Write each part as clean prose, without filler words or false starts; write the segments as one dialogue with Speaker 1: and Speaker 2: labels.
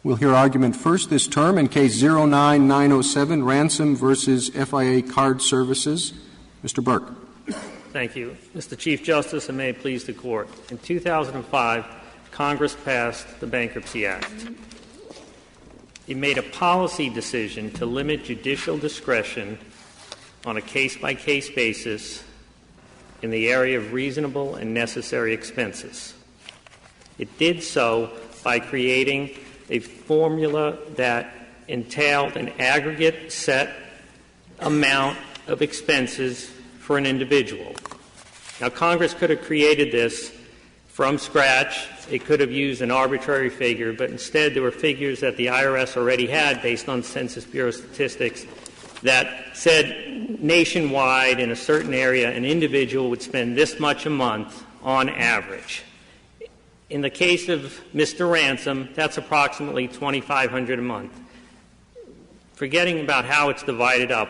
Speaker 1: We'll hear argument first this term in Case 09907, Ransom versus FIA Card Services. Mr. Burke.
Speaker 2: Thank you. Mr. Chief Justice, and may it please the Court. In 2005, Congress passed the Bankruptcy Act. It made a policy decision to limit judicial discretion on a case-by-case basis in the area of reasonable and necessary expenses. It did so by creating a formula that entailed an aggregate set amount of expenses for an individual. Now, Congress could have created this from scratch. It could have used an arbitrary figure, but instead there were figures that the IRS already had based on Census Bureau statistics that said nationwide in a certain area an individual would spend this much a month on average. In the case of Mr. Ransom, that's approximately $2,500 a month. Forgetting about how it's divided up,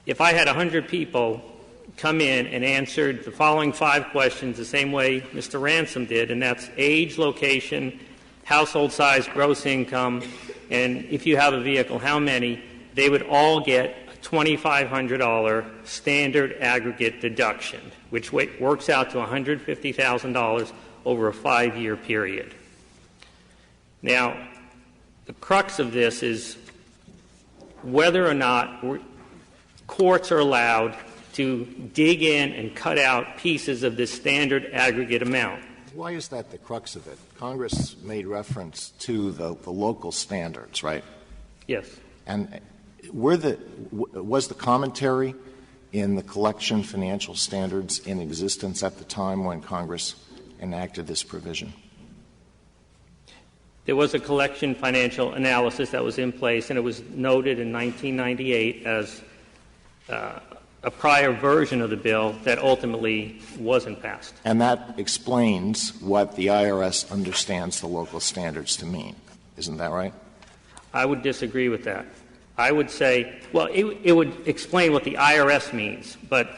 Speaker 2: if I had 100 people come in and answered the following 5 questions the same way Mr. Ransom did, and that's age, location, household size, gross income, and if you have a vehicle, how many, they would all get a $2,500 standard aggregate deduction, which works out to $150,000 over a 5-year period. Now, the crux of this is whether or not courts are allowed to dig in and cut out pieces of this standard aggregate amount.
Speaker 3: Why is that the crux of it? Congress made reference to the local standards, right?
Speaker 2: Yes.
Speaker 3: And was the commentary in the collection financial standards in existence at the time when Congress enacted this provision?
Speaker 2: There was a collection financial analysis that was in place, and it was noted in 1998 as a prior version of the bill that ultimately wasn't passed.
Speaker 3: And that explains what the IRS understands the local standards to mean. Isn't that right?
Speaker 2: I would disagree with that. I would say, well, it would explain what the IRS means, but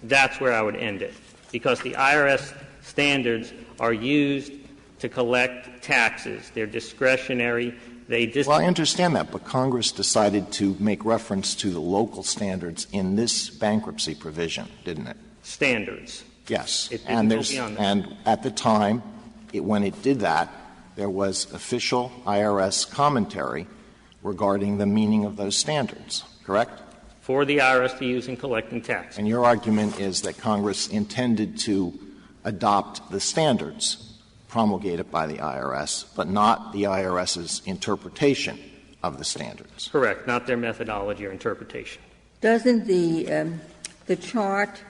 Speaker 2: that's where I would end it, because the IRS standards are used to collect taxes. They're discretionary.
Speaker 3: Well, I understand that, but Congress decided to make reference to the local standards in this bankruptcy provision, didn't it?
Speaker 2: Standards.
Speaker 3: Yes.
Speaker 2: It didn't go beyond that.
Speaker 3: And at the time, when it did that, there was official IRS commentary regarding the meaning of those standards, correct?
Speaker 2: For the IRS to use in collecting taxes.
Speaker 3: And your argument is that Congress intended to adopt the standards promulgated by the IRS, but not the IRS's interpretation of the standards.
Speaker 2: Correct, not their methodology or interpretation.
Speaker 4: Doesn't the chart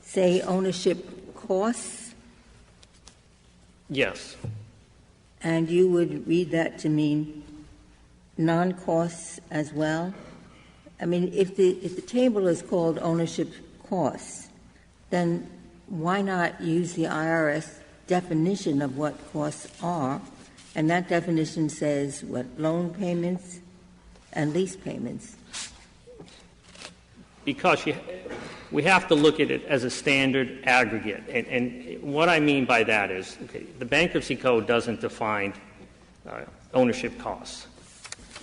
Speaker 4: say ownership costs?
Speaker 2: Yes.
Speaker 4: And you would read that to mean non-costs as well? I mean, if the table is called ownership costs, then why not use the IRS definition of what costs are, and that definition says what loan payments and lease payments?
Speaker 2: Because we have to look at it as a standard aggregate. And what I mean by that is, the Bankruptcy Code doesn't define ownership costs.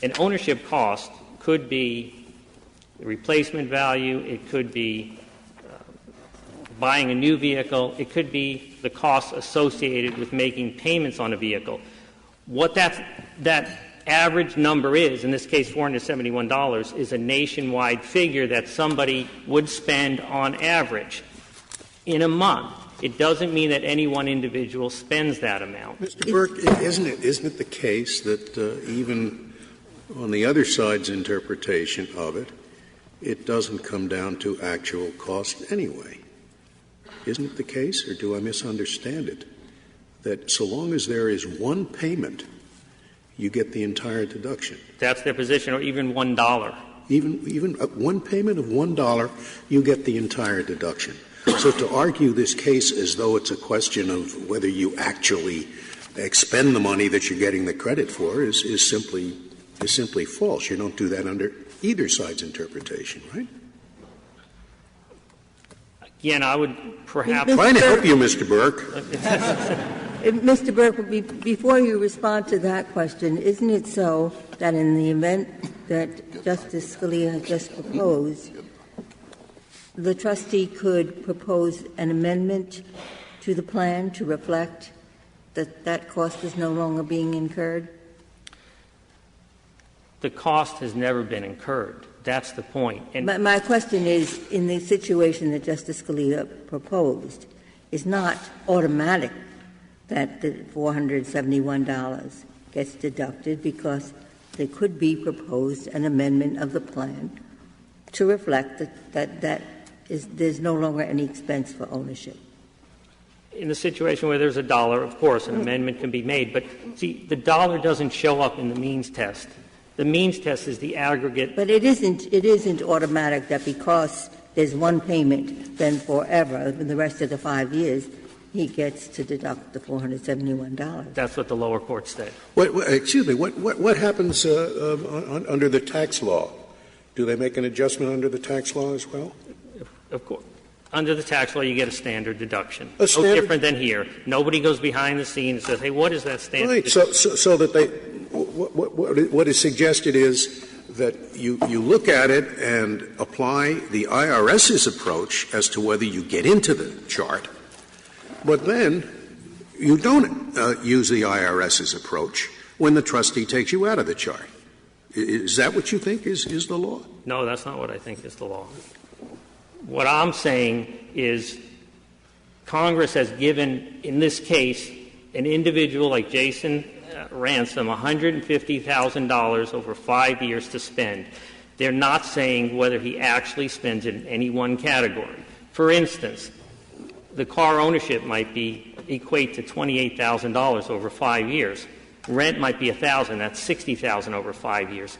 Speaker 2: An ownership cost could be the replacement value, it could be buying a new vehicle, it could be the costs associated with making payments on a vehicle. What that average number is, in this case $471, is a nationwide figure that somebody would spend on average in a month. It doesn't mean that any one individual spends that amount.
Speaker 5: Mr. Burke, isn't it the case that even on the other side's interpretation of it, it doesn't come down to actual cost anyway? Isn't it the case, or do I misunderstand it, that so long as there is one payment, you get the entire deduction?
Speaker 2: That's their position, or even $1.
Speaker 5: Even one payment of $1, you get the entire deduction. So to argue this case as though it's a question of whether you actually expend the money that you're getting the credit for is simply false. You don't do that under either side's interpretation, right?
Speaker 2: Again, I would perhaps
Speaker 5: trying to help you, Mr. Burke.
Speaker 4: Mr. Burke, before you respond to that question, isn't it so that in the event that Justice Scalia has just proposed, the trustee could propose an amendment to the plan to reflect that that cost is no longer being incurred?
Speaker 2: The cost has never been incurred. That's the point. And
Speaker 4: my question is, in the situation that Justice Scalia proposed, is not automatic that the $471 gets deducted, because there could be proposed an amendment of the plan to reflect that there's no longer any expense for ownership.
Speaker 2: In the situation where there's $1, of course, an amendment can be made. But, see, the dollar doesn't show up in the means test. The means test is the aggregate.
Speaker 4: But it isn't automatic that because there's one payment, then forever, in the rest of the 5 years, he gets to deduct the $471.
Speaker 2: That's what the lower court said.
Speaker 5: Excuse me. What happens under the tax law? Do they make an adjustment under the tax law as well?
Speaker 2: Of course. Under the tax law, you get a standard deduction.
Speaker 5: A standard?
Speaker 2: No different than here. Nobody goes behind the scenes and says, hey, what is that standard?
Speaker 5: Right. So that they what is suggested is that you look at it and apply the IRS's approach as to whether you get into the chart, but then you don't use the IRS's approach when the trustee takes you out of the chart. Is that what you think is the law?
Speaker 2: No, that's not what I think is the law. What I'm saying is Congress has given, in this case, an individual like Jason Ransom $150,000 over 5 years to spend. They're not saying whether he actually spends it in any one category. For instance, the car ownership might equate to $28,000 over 5 years. Rent might be $1,000. That's $60,000 over 5 years.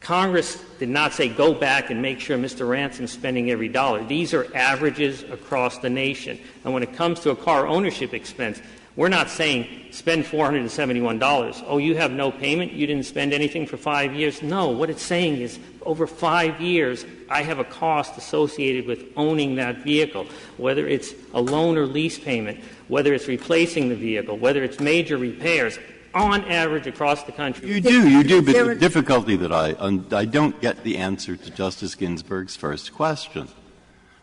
Speaker 2: Congress did not say go back and make sure Mr. Ransom's spending every dollar. These are averages across the nation. And when it comes to a car ownership expense, we're not saying spend $471. Oh, you have no payment? You didn't spend anything for 5 years? No. What it's saying is over 5 years, I have a cost associated with owning that vehicle, whether it's a loan or lease payment, whether it's replacing the vehicle, whether it's major repairs. On average across the country.
Speaker 6: You do, but the difficulty that I don't get the answer to Justice Ginsburg's first question.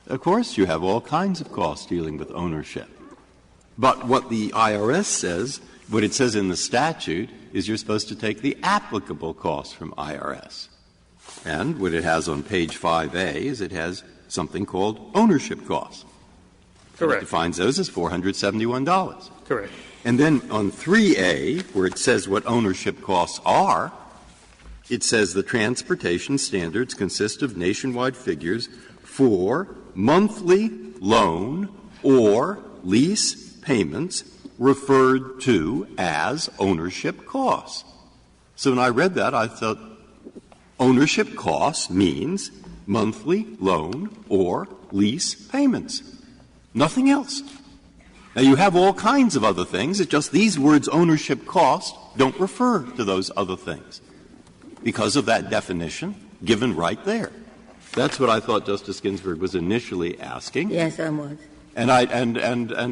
Speaker 6: Of course, you have all kinds of costs dealing with ownership. But what the IRS says, what it says in the statute, is you're supposed to take the applicable costs from IRS. And what it has on page 5A is it has something called ownership costs.
Speaker 2: Correct.
Speaker 6: It defines those as $471.
Speaker 2: Correct.
Speaker 6: And then on 3A, where it says what ownership costs are, it says the transportation standards consist of nationwide figures for monthly loan or lease payments referred to as ownership costs. So when I read that, I thought ownership costs means monthly loan or lease payments. Nothing else. Now, you have all kinds of other things. It's just these words, ownership cost, don't refer to those other things because of that definition given right there. That's what I thought Justice Ginsburg was initially asking.
Speaker 4: Yes, I was.
Speaker 6: And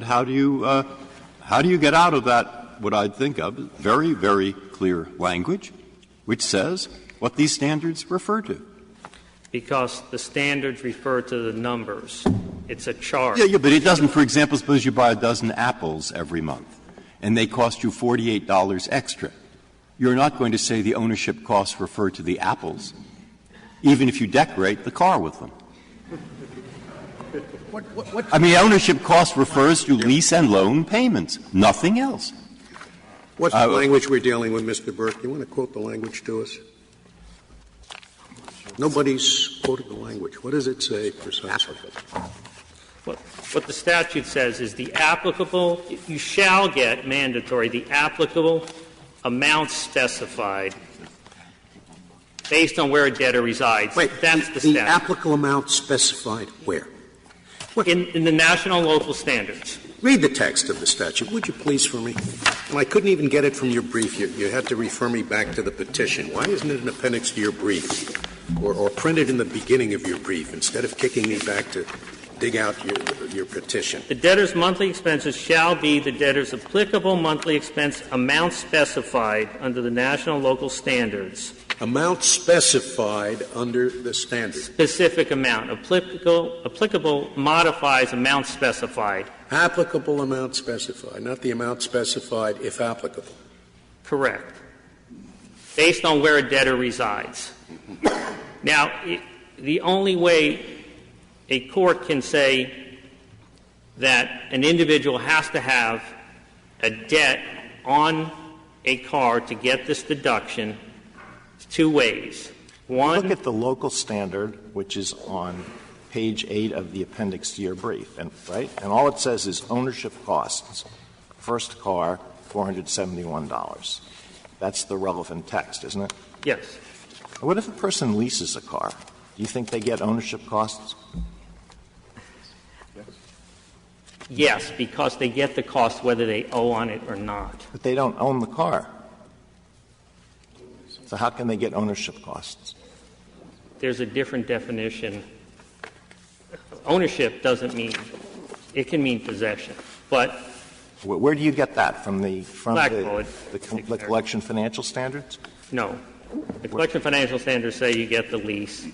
Speaker 6: how do you get out of that, what I'd think of, very, very clear language, which says what these standards refer to?
Speaker 2: Because the standards refer to the numbers. It's a chart.
Speaker 6: Yeah, but it doesn't. For example, suppose you buy a dozen apples every month, and they cost you $48 extra. You're not going to say the ownership costs refer to the apples, even if you decorate the car with them. I mean, ownership cost refers to lease and loan payments, nothing else.
Speaker 5: What's the language we're dealing with, Mr. Burke? You want to quote the language to us? Nobody's quoted the language. What does it say precisely?
Speaker 2: What the statute says is the applicable, you shall get mandatory, the applicable amount specified based on where a debtor resides.
Speaker 5: Wait,
Speaker 2: that's the
Speaker 5: statute.
Speaker 2: The
Speaker 5: applicable amount specified where?
Speaker 2: In the national and local standards.
Speaker 5: Read the text of the statute, would you please, for me? And I couldn't even get it from your brief. You had to refer me back to the petition. Why isn't it an appendix to your brief? Or printed in the beginning of your brief instead of kicking me back to dig out your petition.
Speaker 2: The debtor's monthly expenses shall be the debtor's applicable monthly expense amount specified under the national and local standards.
Speaker 5: Amount specified under the standard.
Speaker 2: Specific amount. Applicable modifies amount specified.
Speaker 5: Applicable amount specified, not the amount specified if applicable.
Speaker 2: Correct. Based on where a debtor resides. Now, the only way a court can say that an individual has to have a debt on a car to get this deduction is two ways. One,
Speaker 3: look at the local standard, which is on page 8 of the appendix to your brief, and all it says is ownership costs. First car, $471. That's the relevant text, isn't it?
Speaker 2: yes.
Speaker 3: What if a person leases a car? Do you think they get ownership costs?
Speaker 2: Yes, because they get the cost whether they owe on it or not.
Speaker 3: But they don't own the car. So how can they get ownership costs?
Speaker 2: There's a different definition. Ownership doesn't mean — it can mean possession. But
Speaker 3: where do you get that? From the collection financial standards?
Speaker 2: No. The collection financial standards say you get the lease.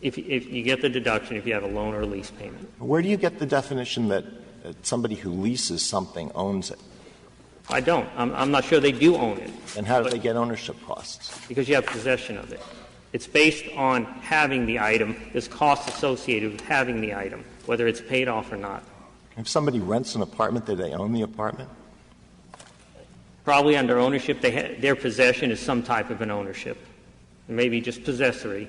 Speaker 2: If you get the deduction if you have a loan or a lease payment.
Speaker 3: Where do you get the definition that somebody who leases something owns it?
Speaker 2: I don't. I'm not sure they do own it.
Speaker 3: And how do they get ownership costs?
Speaker 2: Because you have possession of it. It's based on having the item. There's costs associated with having the item, whether it's paid off or not.
Speaker 3: If somebody rents an apartment, do they own the apartment?
Speaker 2: Probably under ownership, their possession is some type of an ownership. Maybe just possessory.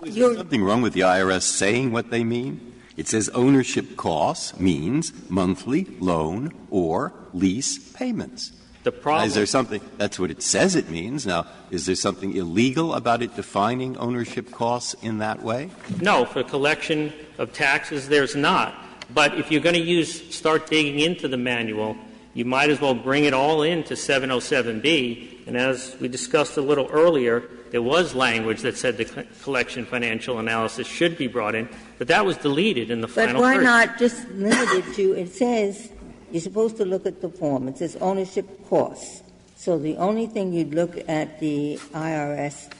Speaker 6: Is there something wrong with the IRS saying what they mean? It says ownership costs means monthly loan or lease payments.
Speaker 2: The problem —
Speaker 6: is there something — that's what it says it means. Now, is there something illegal about it defining ownership costs in that way?
Speaker 2: No. For collection of taxes, there's not. But if you're going to start digging into the manual, you might as well bring it all into 707B. And as we discussed a little earlier, there was language that said the collection financial analysis should be brought in, but that was deleted in the final
Speaker 4: But why
Speaker 2: version.
Speaker 4: not just limit it to — it says you're supposed to look at the form. It says ownership costs. So the only thing you'd look at the IRS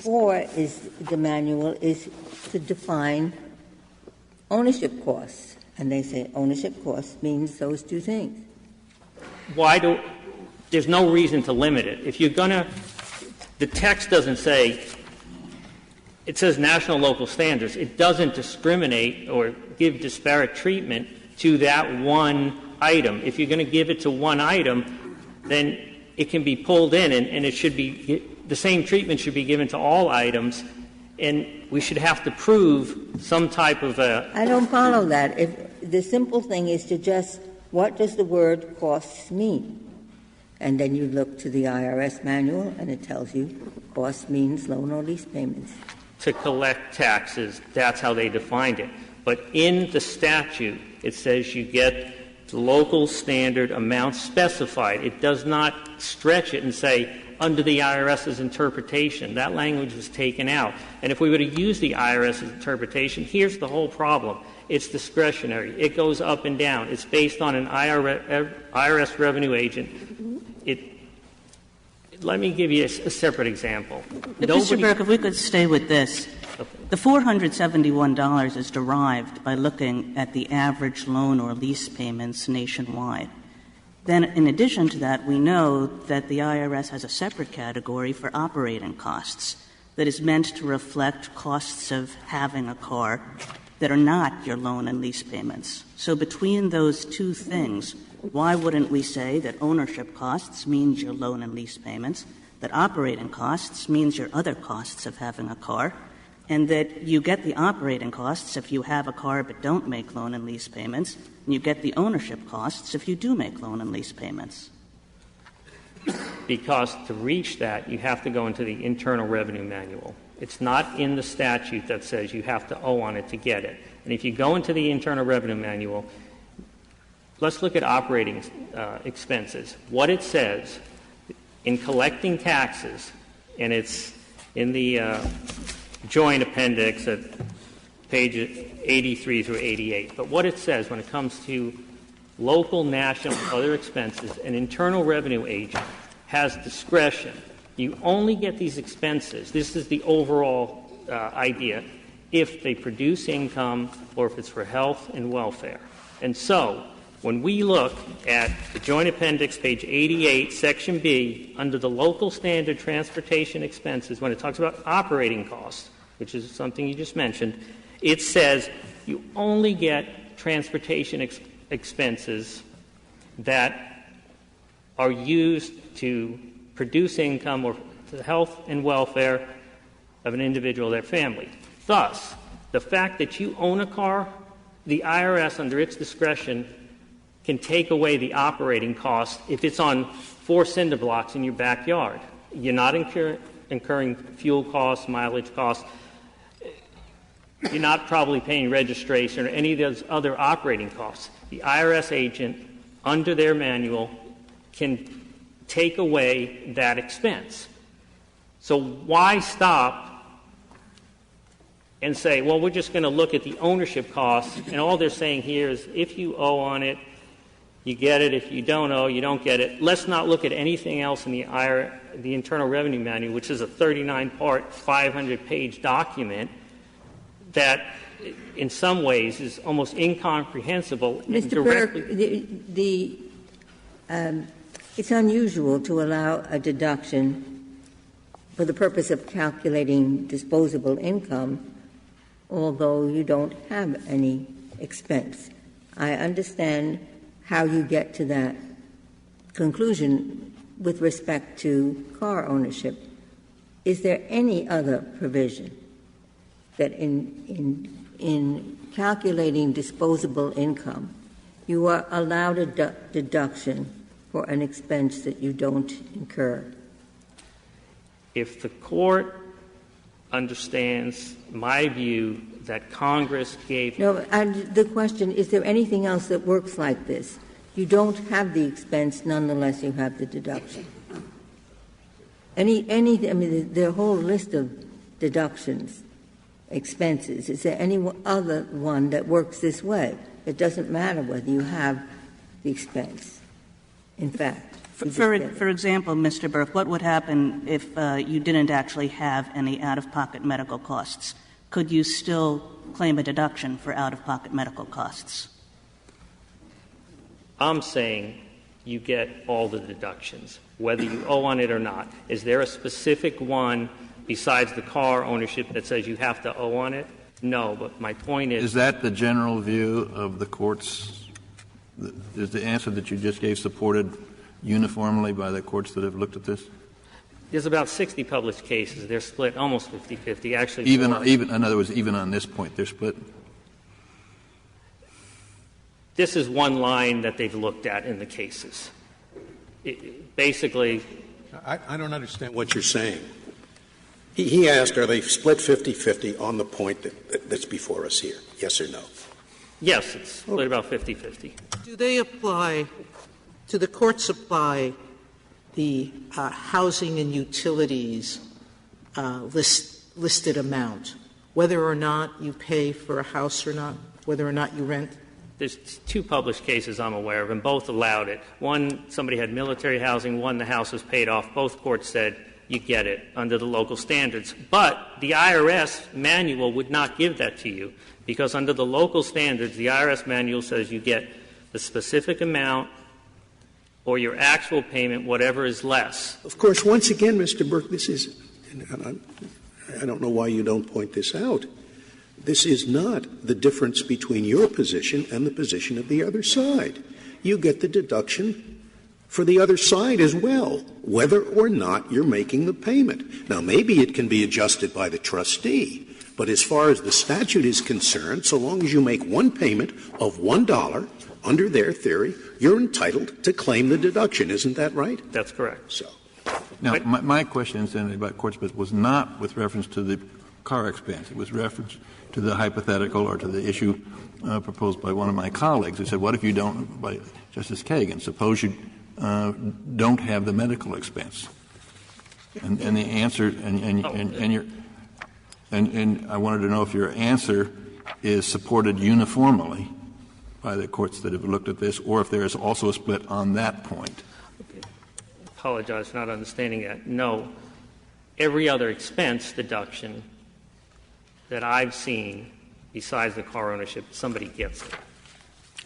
Speaker 4: for is the manual is to define ownership costs. And they say ownership costs means those two things.
Speaker 2: There's no reason to limit it. If you're going to — the text doesn't say — it says national and local standards. It doesn't discriminate or give disparate treatment to that one item. If you're going to give it to one item, then it can be pulled in, and it should be — the same treatment should be given to all items, and we should have to prove some type of a —
Speaker 4: I don't follow that. If the simple thing is to just — what does the word costs mean? And then you look to the IRS manual, and it tells you cost means loan or lease payments.
Speaker 2: To collect taxes, that's how they defined it. But in the statute, it says you get the local standard amount specified. It does not stretch it and say, under the IRS's interpretation. That language was taken out. And if we were to use the IRS's interpretation, here's the whole problem. It's discretionary. It goes up and down. It's based on an IRS revenue agent. Let me give you a separate example.
Speaker 7: Mr. Burke, if we could stay with this. Okay. The $471 is derived by looking at the average loan or lease payments nationwide. Then, in addition to that, we know that the IRS has a separate category for operating costs that is meant to reflect costs of having a car that are not your loan and lease payments. So between those two things, why wouldn't we say that ownership costs means your loan and lease payments, that operating costs means your other costs of having a car, and that you get the operating costs if you have a car but don't make loan and lease payments, and you get the ownership costs if you do make loan and lease payments?
Speaker 2: Because to reach that, you have to go into the Internal Revenue Manual. It's not in the statute that says you have to owe on it to get it. And if you go into the Internal Revenue Manual, let's look at operating expenses. What it says in collecting taxes, and it's in the joint appendix at page 83 through 88. But what it says when it comes to local, national, and other expenses, an internal revenue agent has discretion. You only get these expenses, this is the overall idea, if they produce income or if it's for health and welfare. And so, when we look at the Joint Appendix, page 88, Section B, under the local standard transportation expenses, when it talks about operating costs, which is something you just mentioned, it says you only get transportation expenses that are used to produce income or to the health and welfare of an individual or their family. Thus, the fact that you own a car, the IRS, under its discretion, can take away the operating cost if it's on 4 cinder blocks in your backyard. You're not incurring fuel costs, mileage costs. You're not probably paying registration or any of those other operating costs. The IRS agent, under their manual, can take away that expense. So why stop and say, well, we're just going to look at the ownership costs, and all they're saying here is if you owe on it, you get it. If you don't owe, you don't get it. Let's not look at anything else in the Internal Revenue Manual, which is a 39-part, 500-page document that in some ways is almost incomprehensible.
Speaker 4: Mr. Burke, it's unusual to allow a deduction for the purpose of calculating disposable income, although you don't have any expense. I understand how you get to that conclusion with respect to car ownership. Is there any other provision that in calculating disposable income, you are allowed a deduction for an expense that you don't incur?
Speaker 2: If the Court understands my view that Congress gave...
Speaker 4: No, and the question, is there anything else that works like this? You don't have the expense, nonetheless you have the deduction. I mean, there are a whole list of deductions, expenses. Is there any other one that works this way? It doesn't matter whether you have the expense. In fact,
Speaker 7: for example, Mr. Burke, what would happen if you didn't actually have any out-of-pocket medical costs? Could you still claim a deduction for out-of-pocket medical costs?
Speaker 2: I'm saying you get all the deductions, whether you owe on it or not. Is there a specific one besides the car ownership that says you have to owe on it? No, but my point is...
Speaker 8: Is that the general view of the courts? Is the answer that you just gave supported uniformly by the courts that have looked at this?
Speaker 2: There's about 60 published cases. They're split almost 50-50. Actually,
Speaker 8: even in other words, even on this point, they're split?
Speaker 2: This is one line that they've looked at in the cases. Basically...
Speaker 5: I don't understand what you're saying. He asked, are they split 50-50 on the point that's before us here? Yes or no?
Speaker 2: Yes, it's split about 50-50.
Speaker 9: Do they apply, do the courts apply the housing and utilities listed amount, whether or not you pay for a house or not, whether or not you rent?
Speaker 2: There's 2 published cases I'm aware of, and both allowed it. One, somebody had military housing. One, the house was paid off. Both courts said you get it under the local standards. But the IRS manual would not give that to you, because under the local standards, the IRS manual says you get the specific amount or your actual payment, whatever is less.
Speaker 5: Of course, once again, Mr. Burke, this is — I don't know why you don't point this out. This is not the difference between your position and the position of the other side. You get the deduction for the other side as well, whether or not you're making the payment. Now, maybe it can be adjusted by the trustee, but as far as the statute is concerned, so long as you make one payment of $1, under their theory, you're entitled to claim the deduction. Isn't that right?
Speaker 2: That's correct.
Speaker 5: So.
Speaker 8: Now, my question, incidentally, about courts, but was not with reference to the car expense. It was reference to the hypothetical or to the issue proposed by one of my colleagues who said, what if you don't, by Justice Kagan, suppose you don't have the medical expense? And the answer, and I wanted to know if your answer is supported uniformly by the courts that have looked at this, or if there is also a split on that point.
Speaker 2: Apologize for not understanding that. No. Every other expense deduction that I've seen besides the car ownership, somebody gets it.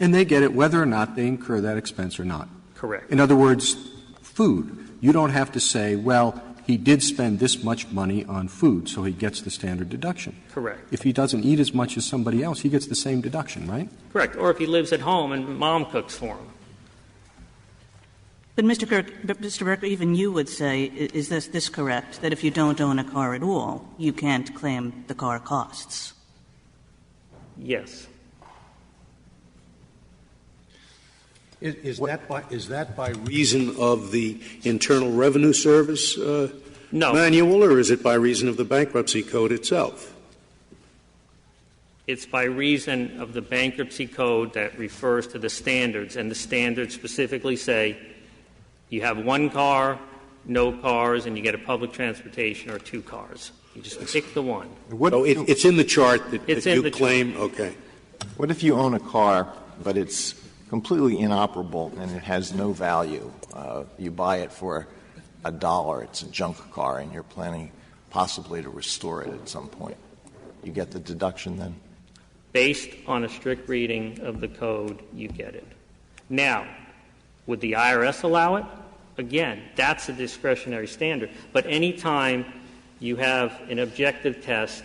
Speaker 1: And they get it whether or not they incur that expense or not.
Speaker 2: Correct.
Speaker 1: In other words, food. You don't have to say, well, he did spend this much money on food, so he gets the standard deduction.
Speaker 2: Correct.
Speaker 1: If he doesn't eat as much as somebody else, he gets the same deduction, right?
Speaker 2: Correct. Or if he lives at home and mom cooks for him.
Speaker 7: But, Mr. Burke, even you would say, is this correct, that if you don't own a car at all, you can't claim the car costs?
Speaker 2: Yes.
Speaker 5: Is that by reason of the Internal Revenue Service manual, or is it by reason of the bankruptcy code itself?
Speaker 2: It's by reason of the bankruptcy code that refers to the standards, and the standards specifically say you have one car, no cars, and you get a public transportation or two cars. You just pick the one.
Speaker 5: So it's in the chart that you claim?
Speaker 2: Chart.
Speaker 5: Okay.
Speaker 3: What if you own a car, but it's completely inoperable and it has no value? You buy it for $1. It's a junk car, and you're planning possibly to restore it at some point. You get the deduction then?
Speaker 2: Based on a strict reading of the code, you get it. Now, would the IRS allow it? Again, that's a discretionary standard. But any time you have an objective test,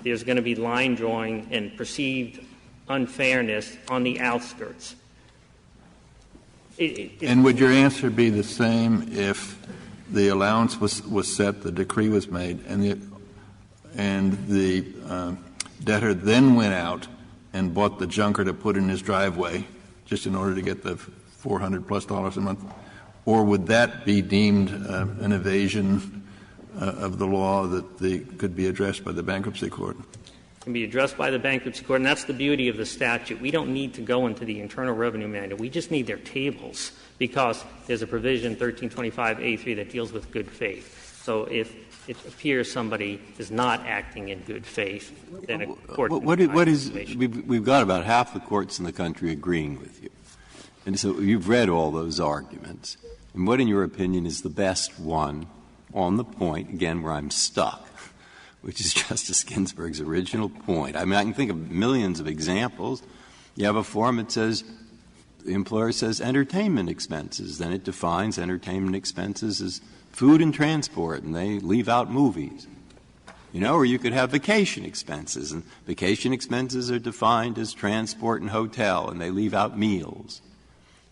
Speaker 2: there's going to be line drawing and perceived unfairness on the outskirts.
Speaker 8: And would your answer be the same if the allowance was set, the decree was made, and the debtor then went out and bought the junker to put in his driveway just in order to get the $400+ a month? Or would that be deemed an evasion of the law that could be addressed by the bankruptcy court?
Speaker 2: Can be addressed by the bankruptcy court, and that's the beauty of the statute. We don't need to go into the Internal Revenue Manual. We just need their tables, because there's a provision, 1325A3, that deals with good faith. So if it appears somebody is not acting in good faith, then a court
Speaker 6: we've got about half the courts in the country agreeing with you. And so you've read all those arguments. And what, in your opinion, is the best one on the point, again, where I'm stuck, which is Justice Ginsburg's original point? I mean, I can think of millions of examples. You have a form that says, the employer says entertainment expenses. Then it defines entertainment expenses as food and transport, and they leave out movies. You know, or you could have vacation expenses, and vacation expenses are defined as transport and hotel, and they leave out meals.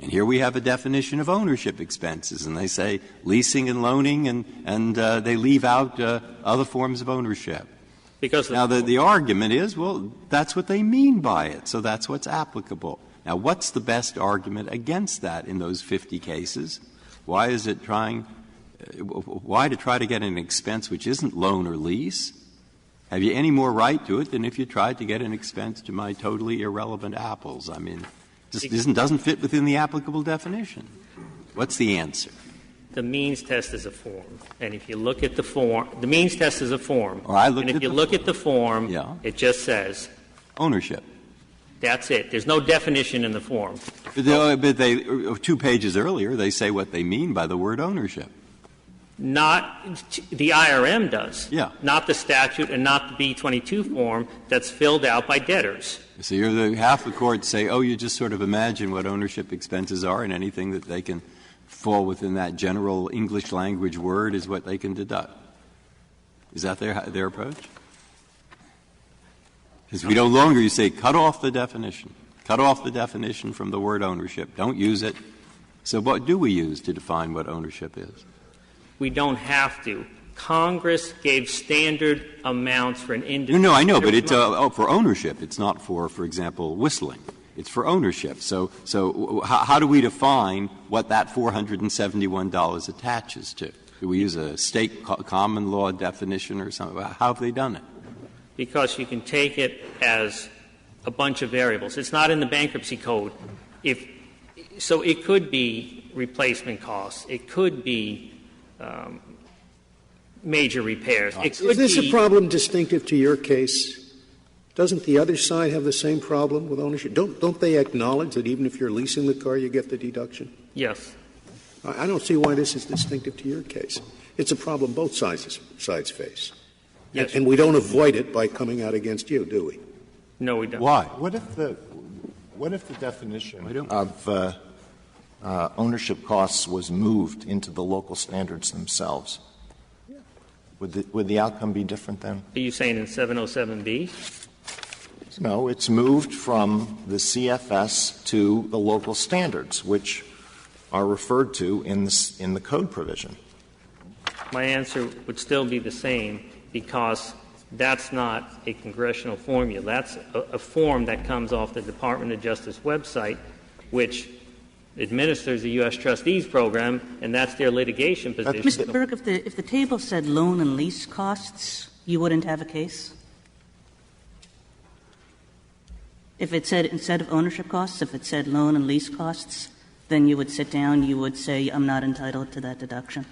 Speaker 6: And here we have a definition of ownership expenses, and they say leasing and loaning, and they leave out other forms of ownership.
Speaker 2: Because
Speaker 6: now, the argument is, well, that's what they mean by it, so that's what's applicable. Now, what's the best argument against that in those 50 cases? Why is it why to try to get an expense which isn't loan or lease? Have you any more right to it than if you tried to get an expense to my totally irrelevant apples? I mean, just doesn't fit within the applicable definition. What's the answer?
Speaker 2: The means test is a form. And if you look at the form, the means test is a form.
Speaker 6: And
Speaker 2: if you look at the form, it just says
Speaker 6: ownership.
Speaker 2: That's it. There's no definition in the form.
Speaker 6: But 2 pages earlier, they say what they mean by the word ownership.
Speaker 2: Not the IRM does.
Speaker 6: Yeah.
Speaker 2: Not the statute and not the B-22 form that's filled out by debtors.
Speaker 6: So half the courts say, oh, you just sort of imagine what ownership expenses are, and anything that they can fall within that general English language word is what they can deduct. Is that their approach? Because we no longer, you say, cut off the definition. Cut off the definition from the word ownership. Don't use it. So what do we use to define what ownership is?
Speaker 2: We don't have to. Congress gave standard amounts for an individual.
Speaker 6: No, I know, but it's for ownership. It's not for example, whistling. It's for ownership. So how do we define what that $471 attaches to? Do we use a state common law definition or something? How have they done it?
Speaker 2: Because you can take it as a bunch of variables. It's not in the bankruptcy code. So it could be replacement costs. It could be major repairs.
Speaker 5: Is this a problem distinctive to your case? Doesn't the other side have the same problem with ownership? Don't they acknowledge that even if you're leasing the car, you get the deduction?
Speaker 2: Yes.
Speaker 5: I don't see why this is distinctive to your case. It's a problem both sides face.
Speaker 2: Yes.
Speaker 5: And we don't avoid it by coming out against you, do we?
Speaker 2: No, we don't.
Speaker 3: Why? What if the definition of ownership costs was moved into the local standards themselves? Would the outcome be different then?
Speaker 2: Are you saying in 707B?
Speaker 3: No, it's moved from the CFS to the local standards, which are referred to in the code provision.
Speaker 2: My answer would still be the same, because that's not a congressional formula. That's a form that comes off the Department of Justice website, which administers the U.S. Trustees Program, and that's their litigation position.
Speaker 7: Mr. Burke, if the table said loan and lease costs, you wouldn't have a case? If it said, instead of ownership costs, if it said loan and lease costs, then you would sit down, you would say, I'm not entitled to that deduction?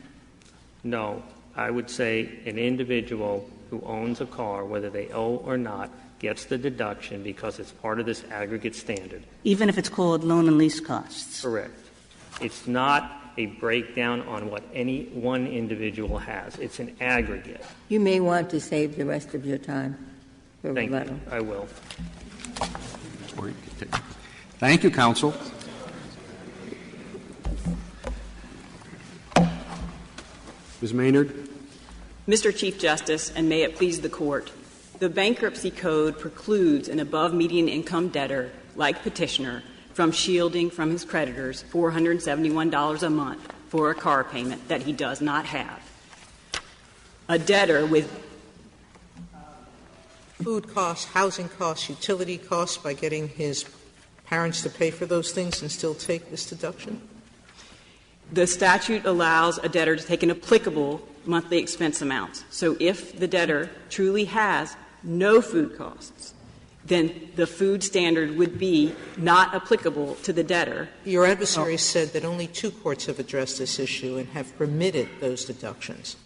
Speaker 2: No. I would say an individual who owns a car, whether they owe or not, gets the deduction because it's part of this aggregate standard.
Speaker 7: Even if it's called loan and lease costs?
Speaker 2: Correct. It's not a breakdown on what any one individual has. It's an aggregate.
Speaker 4: You may want to save the rest of your time for
Speaker 2: Thank
Speaker 4: rebuttal.
Speaker 2: you. I will.
Speaker 1: Thank you, counsel. Ms. Maynard.
Speaker 10: Mr. Chief Justice, and may it please the Court, the Bankruptcy Code precludes an above-median income debtor, like petitioner, from shielding from his creditors $471 a month for a car payment that he does not have. A debtor with
Speaker 9: food costs, housing costs, utility costs by getting his parents to pay for those things and still take this deduction?
Speaker 10: The statute allows a debtor to take an applicable monthly expense amount. So if the debtor truly has no food costs, then the food standard would be not applicable to the debtor.
Speaker 9: Your adversary said that only 2 courts have addressed this issue and have permitted those deductions.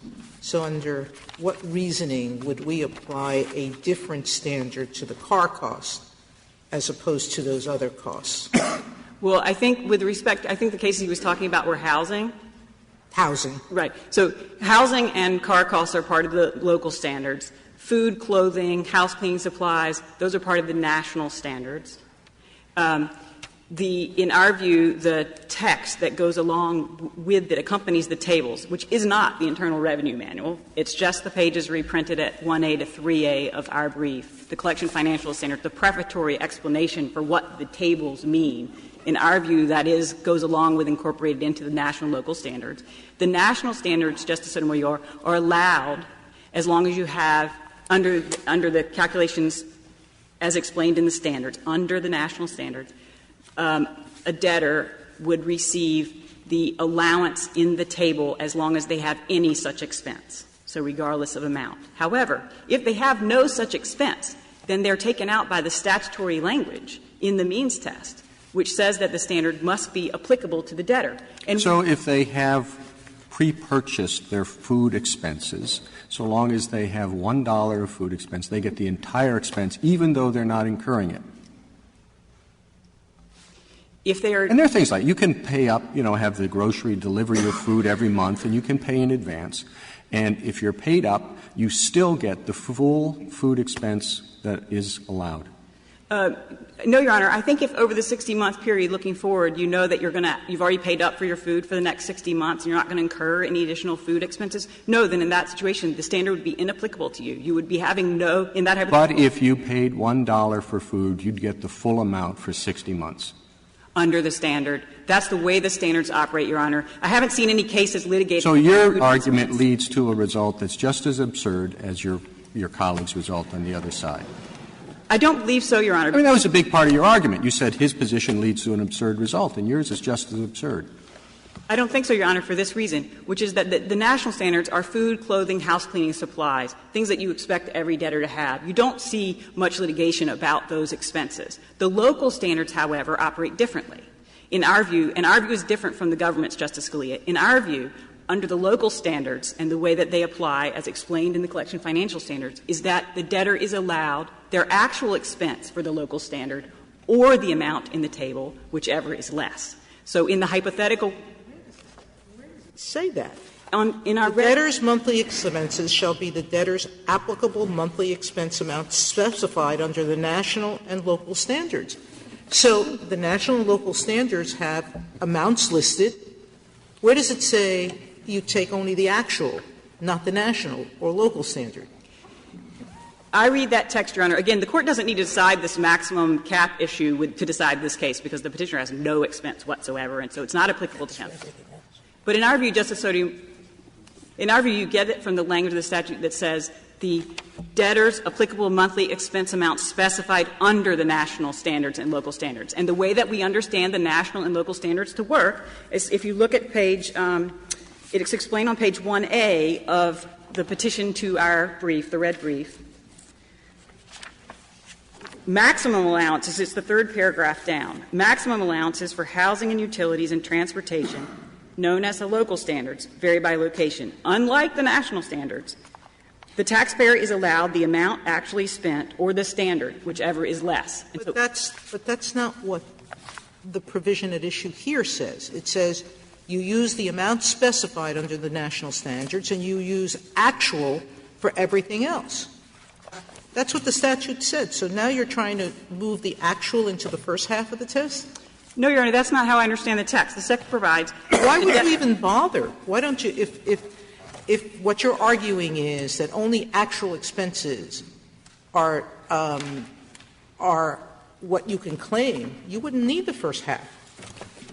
Speaker 9: So under what reasoning would we apply a different standard to the car cost as opposed to those other costs?
Speaker 10: Well, I think with respect, I think the cases he was talking about were housing.
Speaker 9: Housing.
Speaker 10: Right. So housing and car costs are part of the local standards. Food, clothing, house cleaning supplies, those are part of the national standards. In our view, the text that goes along with, that accompanies the tables, which is not the Internal Revenue Manual, it's just the pages reprinted at 1A to 3A of our brief, the Collection Financial Standard, the prefatory explanation for what the tables mean. In our view, that goes along with incorporated into the national local standards. The national standards, Justice Sotomayor, are allowed as long as you have, under the calculations as explained in the standards, under the national standards, a debtor would receive the allowance in the table as long as they have any such expense, so regardless of amount. However, if they have no such expense, then they're taken out by the statutory language in the means test, which says that the standard must be applicable to the debtor. And
Speaker 1: so if they have pre-purchased their food expenses, so long as they have $1 of food expense, they get the entire expense, even though they're not incurring it.
Speaker 10: If they are,
Speaker 1: and there are things like you can pay up, have the grocery deliver your food every month, and you can pay in advance. And if you're paid up, you still get the full food expense that is allowed.
Speaker 10: No, Your Honor. I think if over the 60-month period looking forward, you know that you've already paid up for your food for the next 60 months and you're not going to incur any additional food expenses, no, then in that situation, the standard would be inapplicable to you. You would be having no, in that hypothetical.
Speaker 1: But if you paid $1 for food, you'd get the full amount for 60 months.
Speaker 10: Under the standard. That's the way the standards operate, Your Honor. I haven't seen any cases litigated.
Speaker 1: So your argument leads to a result that's just as absurd as your colleague's result on the other side.
Speaker 10: I don't believe so, Your Honor.
Speaker 1: I mean, that was a big part of your argument. You said his position leads to an absurd result, and yours is just as absurd.
Speaker 10: I don't think so, Your Honor, for this reason, which is that the national standards are food, clothing, house cleaning supplies, things that you expect every debtor to have. You don't see much litigation about those expenses. The local standards, however, operate differently. In our view, and our view is different from the government's, Justice Scalia, in our view, under the local standards and the way that they apply, as explained in the collection financial standards, is that the debtor is allowed their actual expense for the local standard or the amount in the table, whichever is less. So in the hypothetical —
Speaker 9: Say that.
Speaker 10: In our
Speaker 9: the debtor's monthly expenses shall be the debtor's applicable monthly expense amount specified under the national and local standards. So the national and local standards have amounts listed. Where does it say you take only the actual, not the national or local standard?
Speaker 10: I read that text, Your Honor. Again, the Court doesn't need to decide this maximum cap issue to decide this case because the petitioner has no expense whatsoever, and so it's not applicable to him. But in our view, Justice Sotomayor, in our view, you get it from the language of the statute that says the debtor's applicable monthly expense amount specified under the national standards and local standards. And the way that we understand the national and local standards to work is if you look at page it's explained on page 1A of the petition to our brief, the red brief. Maximum allowances, it's the third paragraph down. Maximum allowances for housing and utilities and transportation, known as the local standards, vary by location. Unlike the national standards, the taxpayer is allowed the amount actually spent or the standard, whichever is less.
Speaker 9: But that's not what the provision at issue here says. It says you use the amount specified under the national standards and you use actual for everything else. That's what the statute said. So now you're trying to move the actual into the first half of the test?
Speaker 10: No, Your Honor, that's not how I understand the text. The text provides —
Speaker 9: Why would you even bother? Why don't you — if what you're arguing is that only actual expenses are what you can claim, you wouldn't need the first half.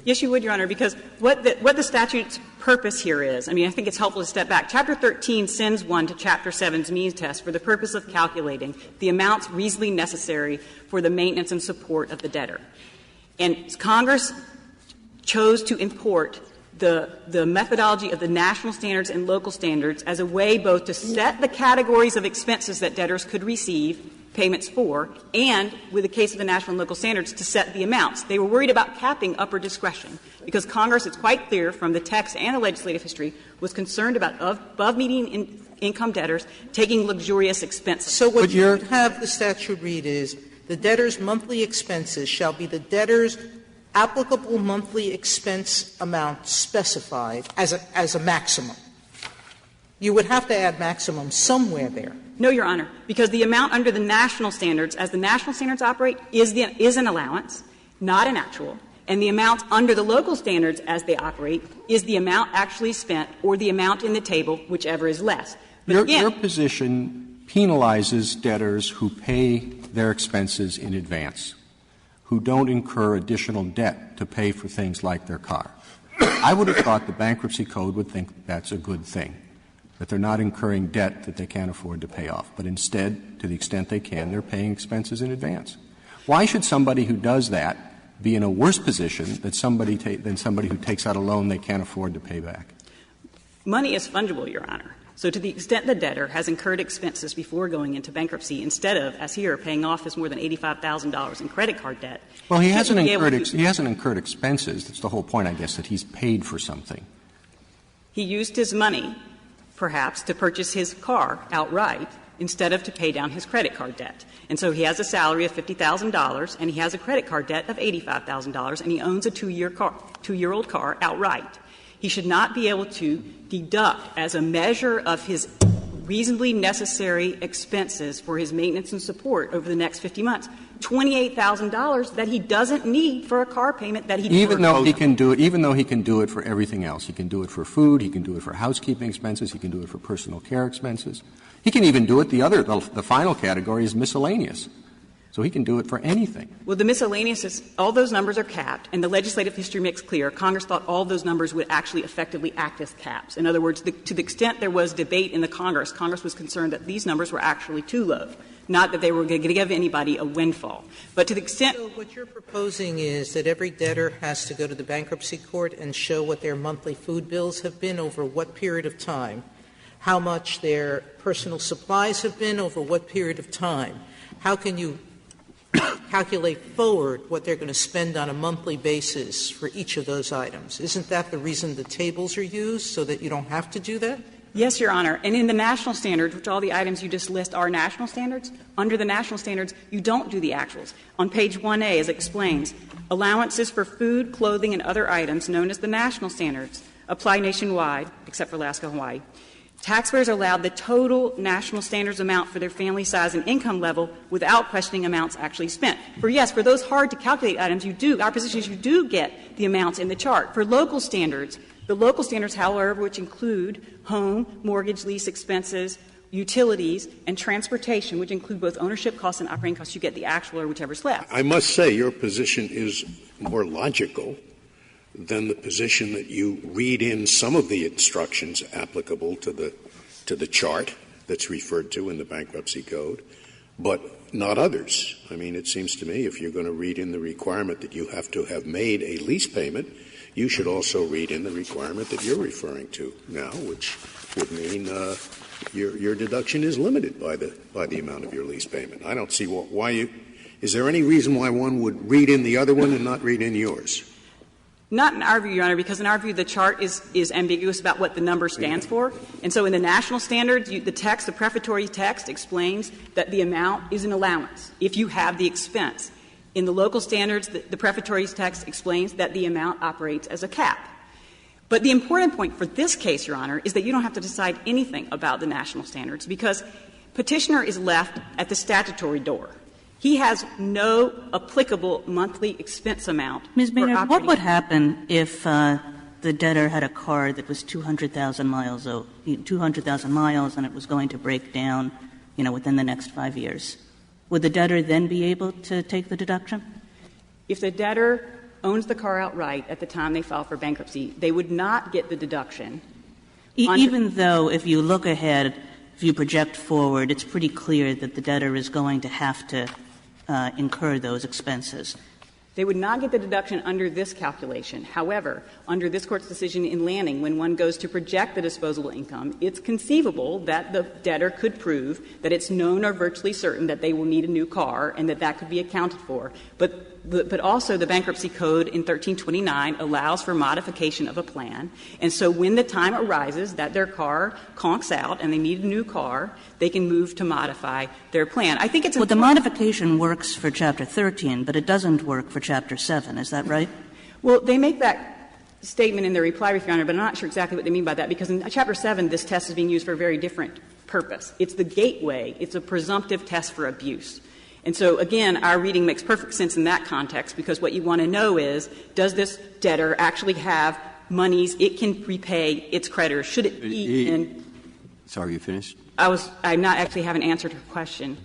Speaker 10: Yes, you would, Your Honor, because what the statute's purpose here is, I mean, I think it's helpful to step back. Chapter 13 sends one to Chapter 7's means test for the purpose of calculating the amounts reasonably necessary for the maintenance and support of the debtor. And Congress chose to import the methodology of the national standards and local standards as a way both to set the categories of expenses that debtors could receive payments for, and, with the case of the national and local standards, to set the amounts. They were worried about capping upper discretion, because Congress, it's quite clear from the text and the legislative history, was concerned about above-median income debtors taking luxurious expenses.
Speaker 9: So what you would have the statute read is, the debtor's monthly expenses shall be the debtor's applicable monthly expense amount specified as a maximum. You would have to add maximum somewhere there.
Speaker 10: No, Your Honor, because the amount under the national standards, as the national standards operate, is an allowance, not an actual. And the amount under the local standards as they operate is the amount actually spent or the amount in the table, whichever is less. But
Speaker 1: your position penalizes debtors who pay their expenses in advance, who don't incur additional debt to pay for things like their car. I would have thought the bankruptcy code would think that's a good thing, that they're not incurring debt that they can't afford to pay off, but instead, to the extent they can, they're paying expenses in advance. Why should somebody who does that be in a worse position than somebody who takes out a loan they can't afford to pay back?
Speaker 10: Money is fungible, Your Honor. So to the extent the debtor has incurred expenses before going into bankruptcy, instead of, as here, paying off his more than $85,000 in credit card debt.
Speaker 1: Well, he hasn't incurred expenses. That's the whole point, I guess, that he's paid for something.
Speaker 10: He used his money, perhaps, to purchase his car outright instead of to pay down his credit card debt. And so he has a salary of $50,000 and he has a credit card debt of $85,000 and he owns a 2-year-old car outright. He should not be able to deduct as a measure of his reasonably necessary expenses for his maintenance and support over the next 50 months $28,000 that he doesn't need for a car payment that he
Speaker 1: even though he can do it for everything else. He can do it for food, he can do it for housekeeping expenses, he can do it for personal care expenses. He can even do it the final category is miscellaneous. So he can do it for anything.
Speaker 10: Well, the miscellaneous is — all those numbers are capped, and the legislative history makes clear Congress thought all those numbers would actually effectively act as caps. In other words, to the extent there was debate in the Congress was concerned that these numbers were actually too low, not that they were going to give anybody a windfall. But to the extent —
Speaker 9: So what you're proposing is that every debtor has to go to the bankruptcy court and show what their monthly food bills have been over what period of time, how much their personal supplies have been over what period of time. How can you calculate forward what they're going to spend on a monthly basis for each of those items. Isn't that the reason the tables are used, so that you don't have to do that?
Speaker 10: Yes, Your Honor. And in the national standards, which all the items you just list are national standards, under the national standards, you don't do the actuals. On page 1A, as it explains, allowances for food, clothing, and other items known as the national standards apply nationwide, except for Alaska and Hawaii. Taxpayers are allowed the total national standards amount for their family size and income level without questioning amounts actually spent. For those hard-to-calculate items, our position is you do get the amounts in the chart. For local standards, the local standards, however, which include home, mortgage, lease expenses, utilities, and transportation, which include both ownership costs and operating costs, you get the actual or whichever's left.
Speaker 5: I must say your position is more logical than the position that you read in some of the instructions applicable to the chart that's referred to in the bankruptcy code, but not others. I mean, it seems to me if you're going to read in the requirement that you have to have made a lease payment, you should also read in the requirement that you're referring to now, which would mean your deduction is limited by the amount of your lease payment. I don't see why is there any reason why one would read in the other one and not read in yours?
Speaker 10: Not in our view, Your Honor, because in our view the chart is ambiguous about what the number stands for. And so in the national standards, the prefatory text explains that the amount is an allowance if you have the expense. In the local standards, the prefatory text explains that the amount operates as a cap. But the important point for this case, Your Honor, is that you don't have to decide anything about the national standards because petitioner is left at the statutory door. He has no applicable monthly expense amount.
Speaker 7: Ms. Maynard, what would happen if the debtor had a car that was 200,000 miles and it was going to break down, within the next 5 years? Would the debtor then be able to take the deduction?
Speaker 10: If the debtor owns the car outright at the time they file for bankruptcy, they would not get the deduction.
Speaker 7: Even though if you look ahead, if you project forward, it's pretty clear that the debtor is going to have to incur those expenses.
Speaker 10: They would not get the deduction under this calculation. However, under this Court's decision in Lanning, when one goes to project the disposable income, it's conceivable that the debtor could prove that it's known or virtually certain that they will need a new car and that could be accounted for. But also the Bankruptcy Code in 1329 allows for modification of a plan. And so when the time arises that their car conks out and they need a new car, they can move to modify their plan. I think it's
Speaker 7: the modification works for Chapter 13, but it doesn't work for Chapter 7. Is that right?
Speaker 10: Well, they make that statement in their reply brief, Your Honor, but I'm not sure exactly what they mean by that, because in Chapter 7, this test is being used for a very different purpose. It's the gateway. It's a presumptive test for abuse. And so, again, our reading makes perfect sense in that context, because what you want to know is, does this debtor actually have monies it can repay its creditors? Should it be in —
Speaker 6: Sorry, you finished?
Speaker 10: I'm not actually have an answer to her question.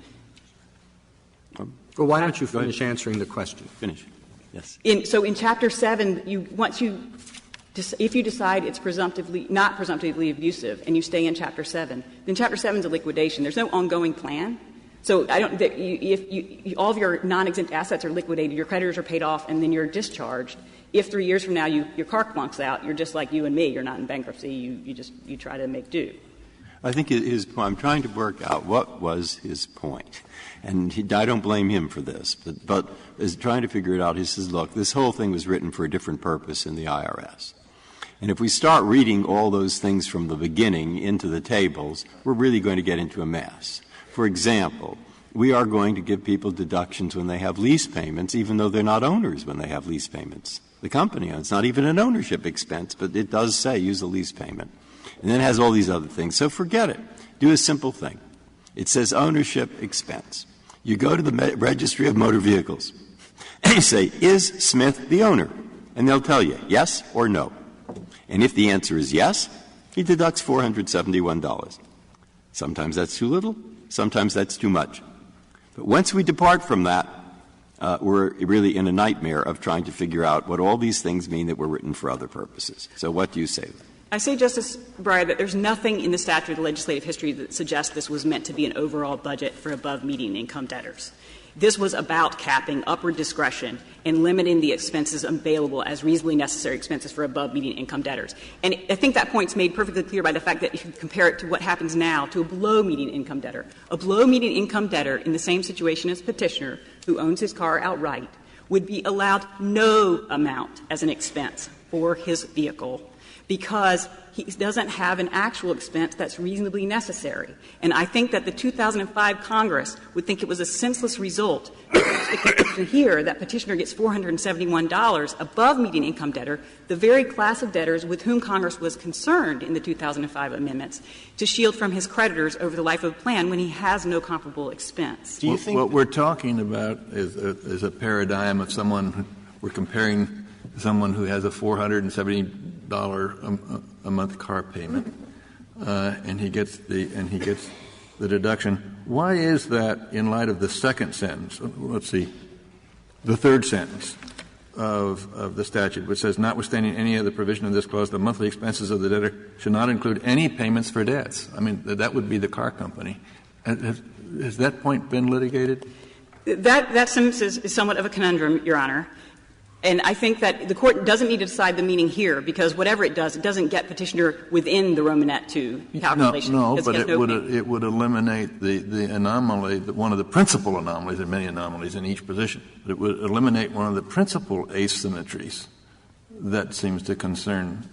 Speaker 1: Well, why don't you finish answering the question?
Speaker 6: Finish. Yes.
Speaker 10: So in Chapter 7, if you decide it's not presumptively abusive and you stay in Chapter 7, then Chapter 7 is a liquidation. There's no ongoing plan. So if all of your non-exempt assets are liquidated, your creditors are paid off, and then you're discharged. If 3 years from now your car clunks out, you're just like you and me. You're not in bankruptcy. You try to make do.
Speaker 6: I think I'm trying to work out what was his point. And I don't blame him for this, but is trying to figure it out. He says, look, this whole thing was written for a different purpose in the IRS. And if we start reading all those things from the beginning into the tables, we're really going to get into a mess. For example, we are going to give people deductions when they have lease payments, even though they're not owners when they have lease payments. The company owns. It's not even an ownership expense, but it does say use a lease payment. And then it has all these other things. So forget it. Do a simple thing. It says ownership expense. You go to the Registry of Motor Vehicles and you say, is Smith the owner? And they'll tell you yes or no. And if the answer is yes, he deducts $471. Sometimes that's too little. Sometimes that's too much. But once we depart from that, we're really in a nightmare of trying to figure out what all these things mean that were written for other purposes. So what do you say?
Speaker 10: I say, Justice Breyer, that there's nothing in the statute of legislative history that suggests this was meant to be an overall budget for above-median income debtors. This was about capping upward discretion and limiting the expenses available as reasonably necessary expenses for above-median income debtors. And I think that point's made perfectly clear by the fact that if you compare it to what happens now to a below-median income debtor, a below-median income debtor in the same situation as petitioner who owns his car outright would be allowed no amount as an expense for his vehicle because he doesn't have an actual expense that's reasonably necessary. And I think that the 2005 Congress would think it was a senseless result to hear that petitioner gets $471 above median income debtor, the very class of debtors with whom Congress was concerned in the 2005 amendments, to shield from his creditors over the life of a plan when he has no comparable expense.
Speaker 3: Do you think
Speaker 8: what we're talking about is a paradigm of someone we're comparing someone who has a $470 a month car payment, and he gets the deduction. Why is that in light of the second sentence? Let's see, the third sentence of the statute, which says, notwithstanding any other provision of this clause, the monthly expenses of the debtor should not include any payments for debts. I mean, that would be the car company. Has that point been litigated?
Speaker 10: That sentence is somewhat of a conundrum, Your Honor. And I think that the Court doesn't need to decide the meaning here, because whatever it doesn't get petitioner within the Romanet II calculation.
Speaker 8: No, but it would eliminate the anomaly, one of the principal anomalies. There are many anomalies in each position. But it would eliminate one of the principal asymmetries that seems to concern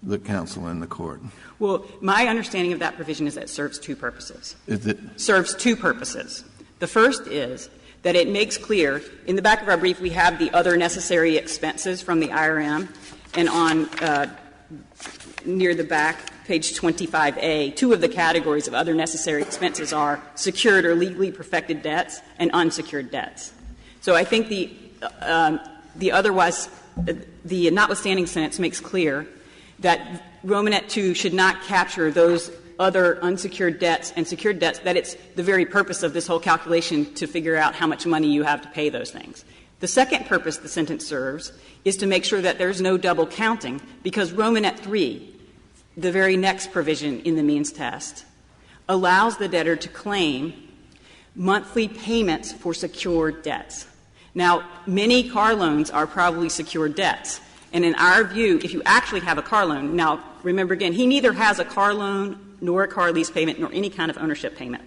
Speaker 8: the counsel and the Court.
Speaker 10: Well, my understanding of that provision is that it serves two purposes.
Speaker 8: Is it?
Speaker 10: Serves two purposes. The first is that it makes clear, in the back of our brief we have the other necessary expenses from the IRM, and on near the back, page 25A, two of the categories of other necessary expenses are secured or legally perfected debts and unsecured debts. So I think the notwithstanding sentence makes clear that Romanet II should not capture those other unsecured debts and secured debts, that it's the very purpose of this whole calculation to figure out how much money you have to pay those things. The second purpose the sentence serves is to make sure that there's no double counting, because Romanet III, the very next provision in the means test, allows the debtor to claim monthly payments for secured debts. Now, many car loans are probably secured debts. And in our view, if you actually have a car loan — now, remember again, he neither has a car loan nor a car lease payment nor any kind of ownership payment.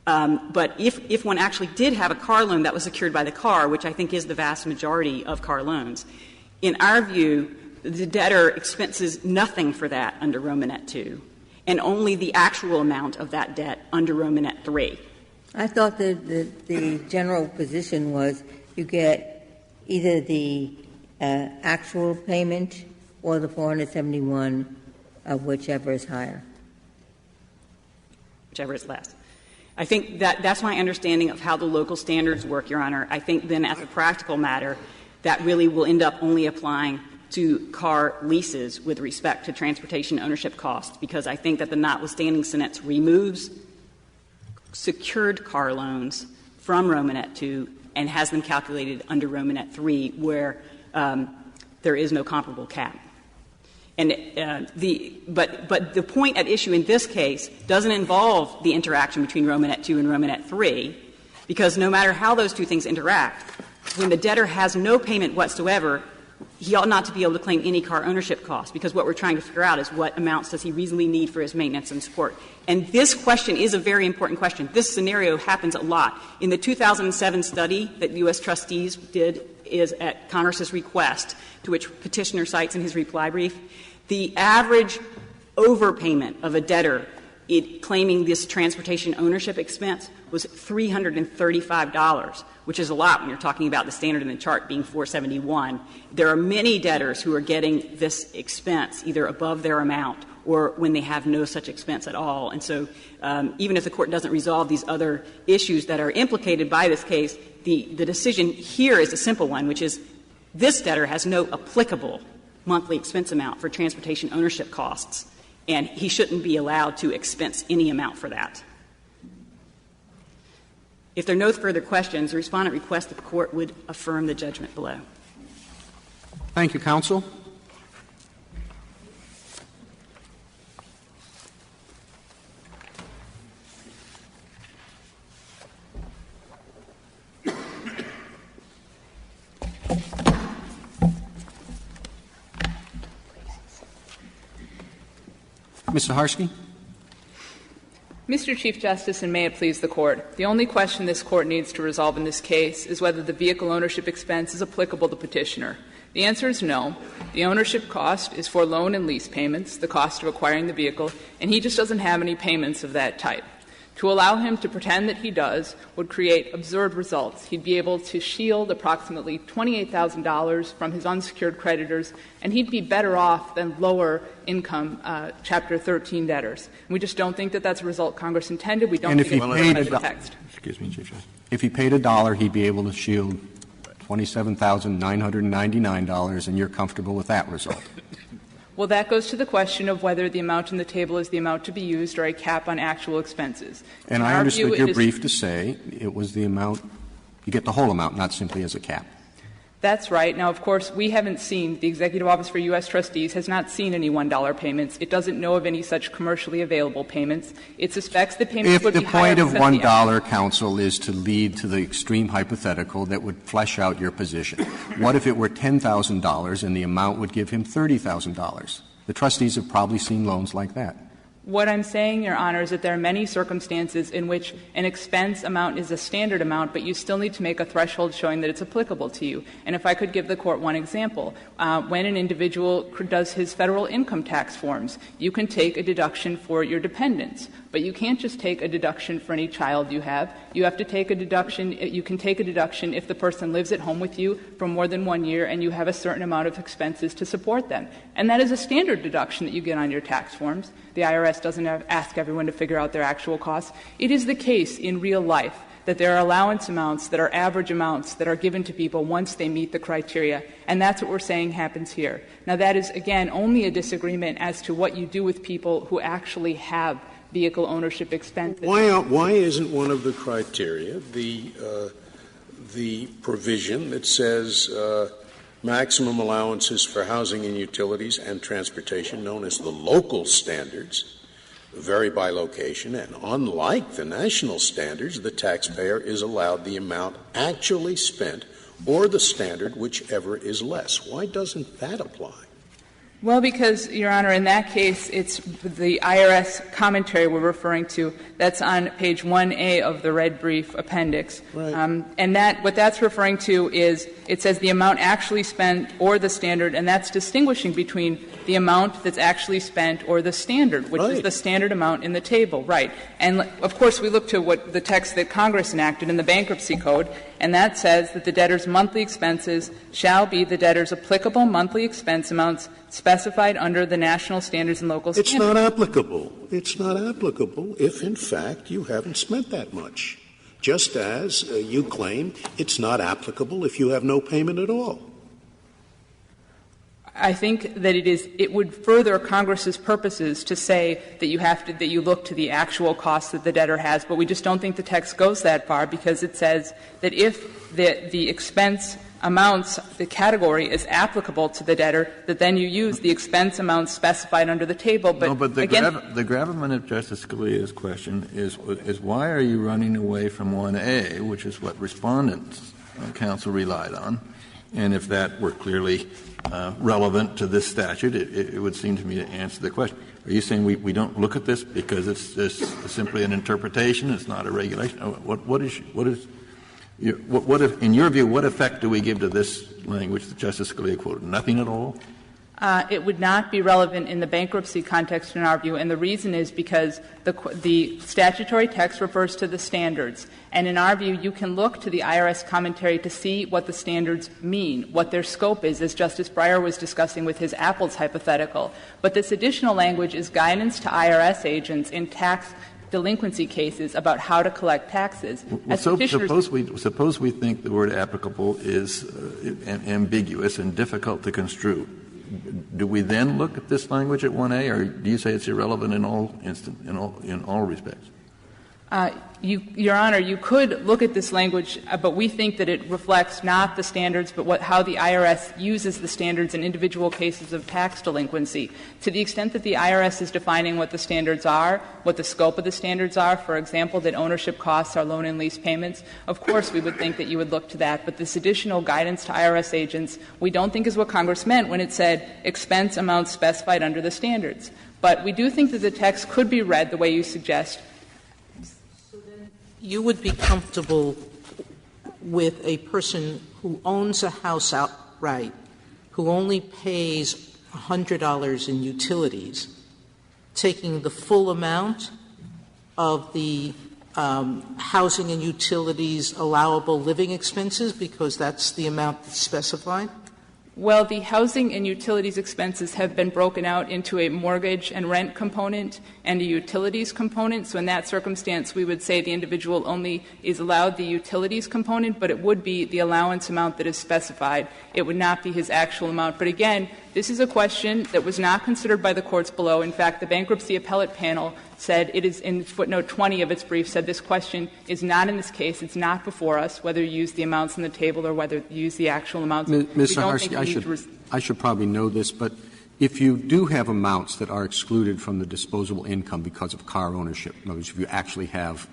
Speaker 10: But if one actually did have a car loan that was secured by the car, which I think is the vast majority of car loans, in our view, the debtor expenses nothing for that under Romanet II, and only the actual amount of that debt under Romanet III.
Speaker 4: I thought that the general position was you get either the actual payment or the 471 of whichever is higher.
Speaker 10: Whichever is less. I think that's my understanding of how the local standards work, Your Honor. I think then as a practical matter, that really will end up only applying to car leases with respect to transportation ownership costs, because I think that the notwithstanding sentence removes secured car loans from Romanet II and has them calculated under Romanet III, where there is no comparable cap. And but the point at issue in this case doesn't involve the interaction between Romanet II and Romanet III, because no matter how those two things interact, when the debtor has no payment whatsoever, he ought not to be able to claim any car ownership costs, because what we're trying to figure out is what amounts does he reasonably need for his maintenance and support. And this question is a very important question. This scenario happens a lot. In the 2007 study that U.S. trustees did is at Congress's request, to which Petitioner cites in his reply brief, the average overpayment of a debtor claiming this transportation ownership expense was $335, which is a lot when you're talking about the standard in the chart being 471. There are many debtors who are getting this expense either above their amount or when they have no such expense at all. And so even if the Court doesn't resolve these other issues that are implicated by this case, the decision here is a simple one, which is this debtor has no applicable monthly expense amount for transportation ownership costs, and he shouldn't be allowed to expense any amount for that. If there are no further questions, the Respondent requests that the Court would affirm the judgment below.
Speaker 1: Thank you, counsel. Ms. Saharsky?
Speaker 11: Mr. Chief Justice, and may it please the Court, the only question this Court needs to resolve in this case is whether the vehicle ownership expense is applicable to petitioner. The answer is no. The ownership cost is for loan and lease payments, the cost of acquiring the vehicle, and he just doesn't have any payments of that type. To allow him to pretend that he does would create absurd results. He'd be able to shield approximately $28,000 from his unsecured creditors, and he'd be better off than lower-income Chapter 13 debtors. And we just don't think that that's a result Congress intended. We don't think it's in the text.
Speaker 8: Excuse me, Chief Justice.
Speaker 1: If he paid $1, he'd be able to shield $27,999, and you're comfortable with that result.
Speaker 11: Well, that goes to the question of whether the amount on the table is the amount to be used or a cap on actual expenses.
Speaker 1: And I understood your brief to say it was the amount — you get the whole amount, not simply as a cap.
Speaker 11: That's right. Now, of course, we haven't seen — the Executive Office for U.S. Trustees has not seen any $1 payments. It doesn't know of any such commercially available payments. It suspects the payments would be higher.
Speaker 1: If the point of $1, counsel, is to lead to the extreme hypothetical that would flesh out your position, what if it were $10,000 and the amount would give him $30,000? The trustees have probably seen loans like that.
Speaker 11: What I'm saying, Your Honor, is that there are many circumstances in which an expense amount is a standard amount, but you still need to make a threshold showing that it's applicable to you. And if I could give the Court one example, when an individual does his federal income tax forms, you can take a deduction for your dependents, but you can't just take a deduction for any child you have. You have to take a deduction — you can take a deduction if the person lives at home with you for more than 1 year and you have a certain amount of expenses to support them. And that is a standard deduction that you get on your tax forms. The IRS doesn't ask everyone to figure out their actual costs. It is the case in real life that there are allowance amounts that are average amounts that are given to people once they meet the criteria, and that's what we're saying happens here. Now, that is, again, only a disagreement as to what you do with people who actually have vehicle ownership expenses.
Speaker 5: Why isn't one of the criteria the provision that says maximum allowances for housing and utilities and transportation, known as the local standards, vary by location, and unlike the national standards, the taxpayer is allowed the amount actually spent or the standard, whichever is less. Why doesn't that apply?
Speaker 11: Well, because, Your Honor, in that case, it's the IRS commentary we're referring to. That's on page 1A of the red brief appendix.
Speaker 5: Right.
Speaker 11: And what that's referring to is it says the amount actually spent or the standard, and that's distinguishing between the amount that's actually spent or the standard, which is the standard amount in the table. Right. And, of course, we look to what the text that Congress enacted in the Bankruptcy Code, and that says that the debtor's monthly expenses shall be the debtor's applicable monthly expense amounts specified under the national standards and local standards.
Speaker 5: It's not applicable. It's not applicable if, in fact, you haven't spent that much, just as you claim it's not applicable if you have no payment at all.
Speaker 11: I think that it would further Congress's purposes to say that that you look to the actual costs that the debtor has, but we just don't think the text goes that far, because it says that if the expense amounts, the category is applicable to the debtor, that then you use the expense amounts specified under the table. But,
Speaker 8: no, but the gravamen of Justice Scalia's question is why are you running away from 1A, which is what Respondent's counsel relied on? And if that were clearly relevant to this statute, it would seem to me to answer the question. Are you saying we don't look at this because it's just simply an interpretation, it's not a regulation? What if, in your view, what effect do we give to this language that Justice Scalia quoted? Nothing at all?
Speaker 11: It would not be relevant in the bankruptcy context, in our view, and the reason is because the statutory text refers to the standards. And in our view, you can look to the IRS commentary to see what the standards mean, what their scope is, as Justice Breyer was discussing with his Apples hypothetical. But this additional language is guidance to IRS agents in tax delinquency cases about how to collect taxes.
Speaker 8: Well, suppose we think the word applicable is ambiguous and difficult to construe. Do we then look at this language at 1A, or do you say it's irrelevant in all respects?
Speaker 11: Your Honor, you could look at this language, but we think that it reflects not the standards, but how the IRS uses the standards in individual cases of tax delinquency. To the extent that the IRS is defining what the standards are, what the scope of the standards are, for example, that ownership costs are loan and lease payments, of course we would think that you would look to that. But this additional guidance to IRS agents we don't think is what Congress meant when it said expense amounts specified under the standards. But we do think that the text could be read the way you suggest.
Speaker 9: You would be comfortable with a person who owns a house outright, who only pays $100 in utilities, taking the full amount of the housing and utilities allowable living expenses because that's the amount that's specified?
Speaker 11: Well, the housing and utilities expenses have been broken out into a mortgage and rent component and a utilities component. So in that circumstance, we would say the individual only is allowed the utilities component, but it would be the allowance amount that is specified. It would not be his actual amount. But again, this is a question that was not considered by the courts below. In fact, the bankruptcy appellate panel said it is in footnote 20 of its brief said this question is not in this case. It's not before us, whether you use the amounts in the table or whether you use the actual amounts.
Speaker 1: Ms. Saharsky, I should probably know this, but if you do have amounts that are excluded from the disposable income because of car ownership, in other words, if you actually have,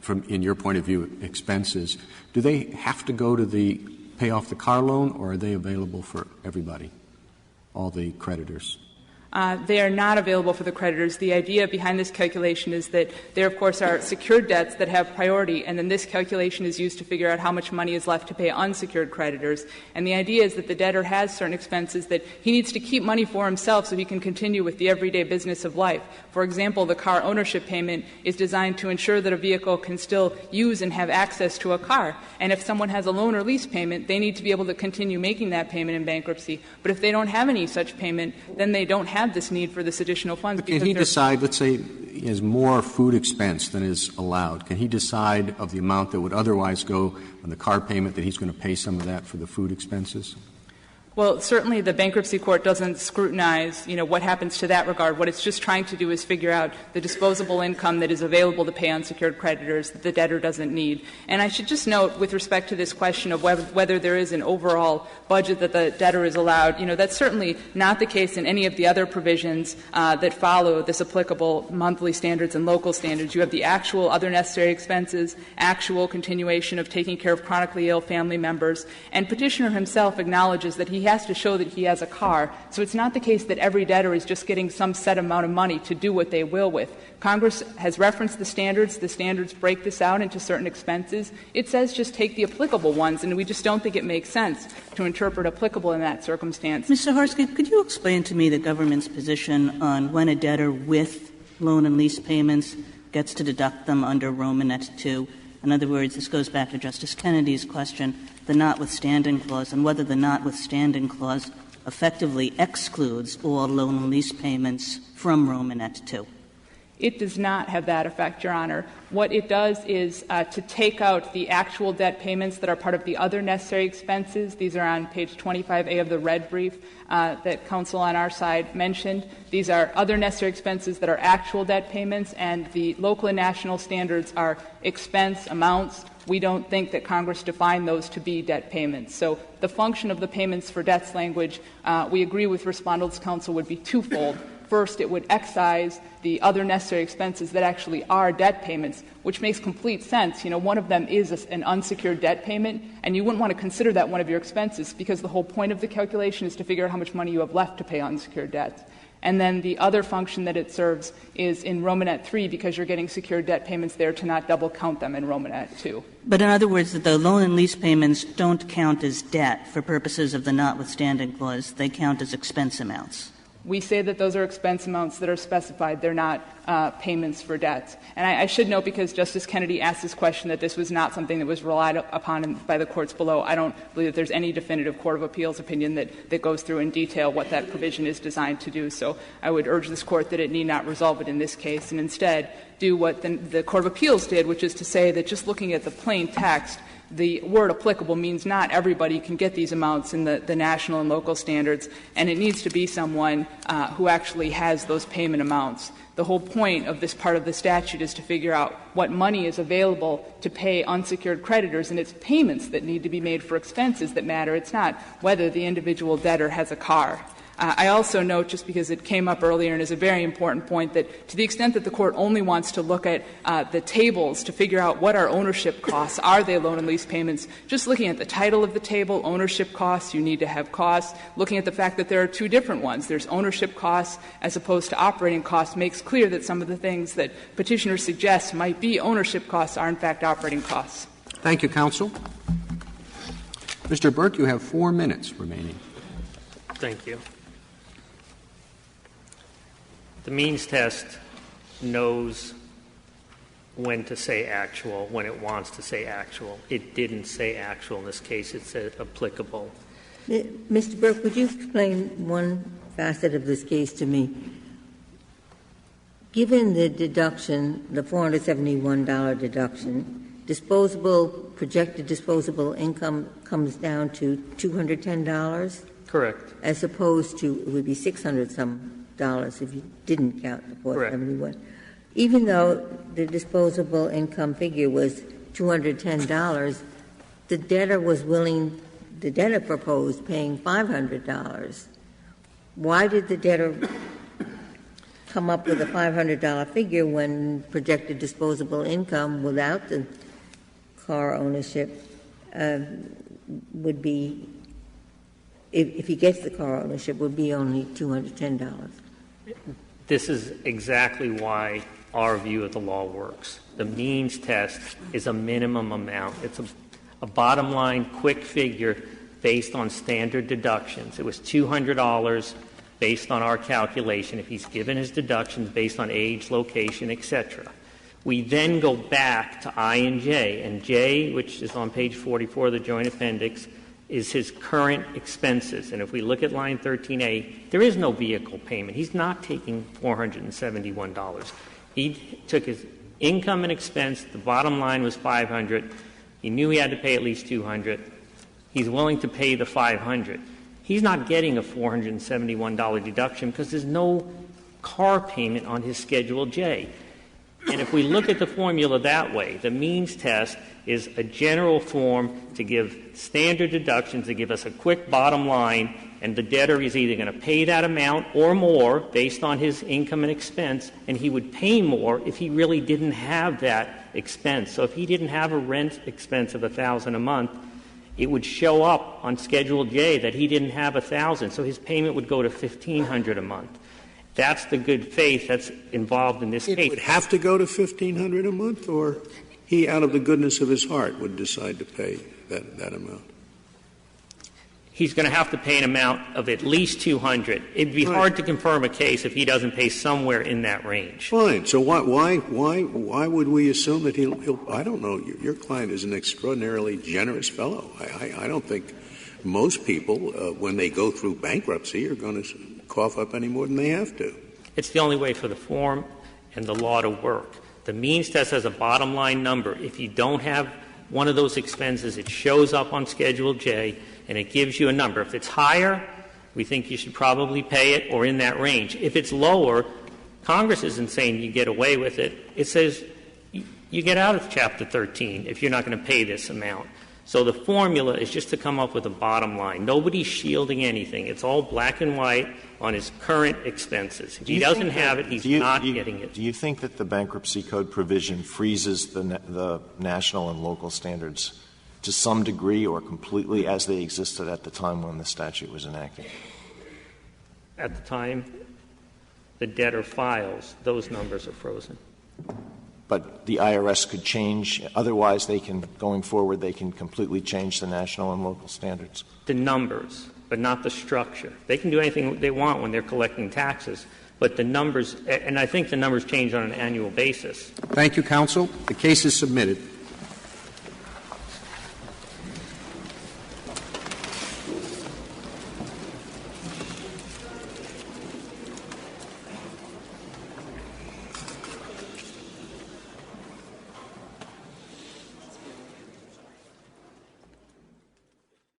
Speaker 1: from in your point of view, expenses, do they have to go to the pay off the car loan, or are they available for everybody, all the creditors?
Speaker 11: They are not available for the creditors. The idea behind this calculation is that there, of course, are secured debts that have priority, and then this calculation is used to figure out how much money is left to pay unsecured creditors. And the idea is that the debtor has certain expenses that he needs to keep money for himself so he can continue with the everyday business of life. For example, the car ownership payment is designed to ensure that a vehicle can still use and have access to a car. And if someone has a loan or lease payment, they need to be able to continue making that payment in bankruptcy. But if they don't have any such payment, then they don't have this need for this additional funds.
Speaker 1: But can he decide, let's say he has more food expense than is allowed, can he decide of the amount that would otherwise go on the car payment that he's going to pay some of that for the food expenses?
Speaker 11: Well, certainly the bankruptcy court doesn't scrutinize, what happens to that regard. What it's just trying to do is figure out the disposable income that is available to pay unsecured creditors that the debtor doesn't need. And I should just note, with respect to this question of whether there is an overall budget that the debtor is allowed, that's certainly not the case in any of the other provisions that follow this applicable monthly standards and local standards. You have the actual other necessary expenses, actual continuation of taking care of chronically ill family members, and petitioner himself acknowledges that he has to show that he has a car. So it's not the case that every debtor is just getting some set amount of money to do what they will with. Congress has referenced the standards. The standards break this out into certain expenses. It says just take the applicable ones, and we just don't think it makes sense to interpret applicable in that circumstance.
Speaker 7: Ms. Saharsky, could you explain to me the government's position on when a debtor with loan and lease payments gets to deduct them under Romanet II? In other words, this goes back to Justice Kennedy's question, the notwithstanding clause, and whether the notwithstanding clause effectively excludes all loan and lease payments from Romanet II.
Speaker 11: It does not have that effect, Your Honor. What it does is to take out the actual debt payments that are part of the other necessary expenses. These are on page 25A of the red brief that counsel on our side mentioned. These are other necessary expenses that are actual debt payments, and the local and national standards are expense amounts. We don't think that Congress defined those to be debt payments. So the function of the payments for debts language, we agree with Respondent's counsel, would be twofold. First, it would excise the other necessary expenses that actually are debt payments, which makes complete sense. One of them is an unsecured debt payment, and you wouldn't want to consider that one of your expenses because the whole point of the calculation is to figure out how much money you have left to pay unsecured debts. And then the other function that it serves is in Romanet III because you're getting secured debt payments there to not double count them in Romanet II.
Speaker 7: But in other words, the loan and lease payments don't count as debt for purposes of the notwithstanding clause. They count as expense amounts.
Speaker 11: We say that those are expense amounts that are specified. They're not payments for debts. And I should note, because Justice Kennedy asked this question, that this was not something that was relied upon by the courts below. I don't believe that there's any definitive Court of Appeals opinion that goes through in detail what that provision is designed to do. So I would urge this Court that it need not resolve it in this case and instead do what the Court of Appeals did, which is to say that just looking at the plain text, the word applicable means not everybody can get these amounts in the national and local standards, and it needs to be someone who actually has those payment amounts. The whole point of this part of the statute is to figure out what money is available to pay unsecured creditors, and it's payments that need to be made for expenses that matter. It's not whether the individual debtor has a car. I also note, just because it came up earlier and is a very important point, that to the extent that the Court only wants to look at the tables to figure out what are ownership costs, are they loan and lease payments, just looking at the title of the table, ownership costs, you need to have costs, looking at the fact that there are two different ones. There's ownership costs as opposed to operating costs makes clear that some of the things that Petitioner suggests might be ownership costs are in fact operating costs.
Speaker 1: Thank you, counsel. Mr. Burke, you have 4 minutes remaining.
Speaker 2: Thank you. The means test knows when to say actual, when it wants to say actual. It didn't say actual in this case. It said applicable.
Speaker 4: Mr. Burke, would you explain one facet of this case to me? Given the deduction, the $471 deduction, projected disposable income comes down to $210?
Speaker 2: Correct.
Speaker 4: As opposed to, it would be $600-some if you didn't count the $471. Correct. Even though the disposable income figure was $210, the debtor proposed paying $500. Why did the debtor come up with a $500 figure when projected disposable income without the car ownership would be, if he gets the car ownership, would be only $210?
Speaker 2: This is exactly why our view of the law works. The means test is a minimum amount. It's a bottom line, quick figure based on standard deductions. It was $200 based on our calculation if he's given his deductions based on age, location, etc. We then go back to I and J, and J, which is on page 44 of the Joint Appendix, is his current expenses. And if we look at line 13A, there is no vehicle payment. He's not taking $471. He took his income and expense. The bottom line was $500. He knew he had to pay at least $200. He's willing to pay the $500. He's not getting a $471 deduction because there's no car payment on his Schedule J. And if we look at the formula that way, the means test is a general form to give standard deductions to give us a quick bottom line, and the debtor is either going to pay that amount or more based on his income and expense, and he would pay more if he really didn't have that expense. So if he didn't have a rent expense of $1,000 a month, it would show up on Schedule J that he didn't have $1,000, so his payment would go to $1,500 a month. That's the good faith that's involved in this case.
Speaker 5: It would have to go to $1,500 a month, or he, out of the goodness of his heart, would decide to pay that amount?
Speaker 2: He's going to have to pay an amount of at least $200. It'd be hard to confirm a case if he doesn't pay somewhere in that range.
Speaker 5: Fine. So why would we assume that he'll I don't know. Your client is an extraordinarily generous fellow. I don't think most people, when they go through bankruptcy, are going to cough up any more than they have to.
Speaker 2: It's the only way for the form and the law to work. The means test has a bottom line number. If you don't have one of those expenses, it shows up on Schedule J, and it gives you a number. If it's higher, we think you should probably pay it, or in that range. If it's lower, Congress isn't saying you get away with it. It says you get out of Chapter 13 if you're not going to pay this amount. So the formula is just to come up with a bottom line. Nobody's shielding anything. It's all black and white on his current expenses. If he doesn't have it, he's not getting it.
Speaker 3: Do you think that the Bankruptcy Code provision freezes the national and local standards to some degree or completely as they existed at the time when the statute was enacted?
Speaker 2: At the time the debtor files, those numbers are frozen.
Speaker 3: But the IRS could change. Otherwise, going forward, they can completely change the national and local standards.
Speaker 2: The numbers, but not the structure. They can do anything they want when they're collecting taxes, but the numbers, and I think the numbers change on an annual basis.
Speaker 1: Thank you, counsel. The case is submitted.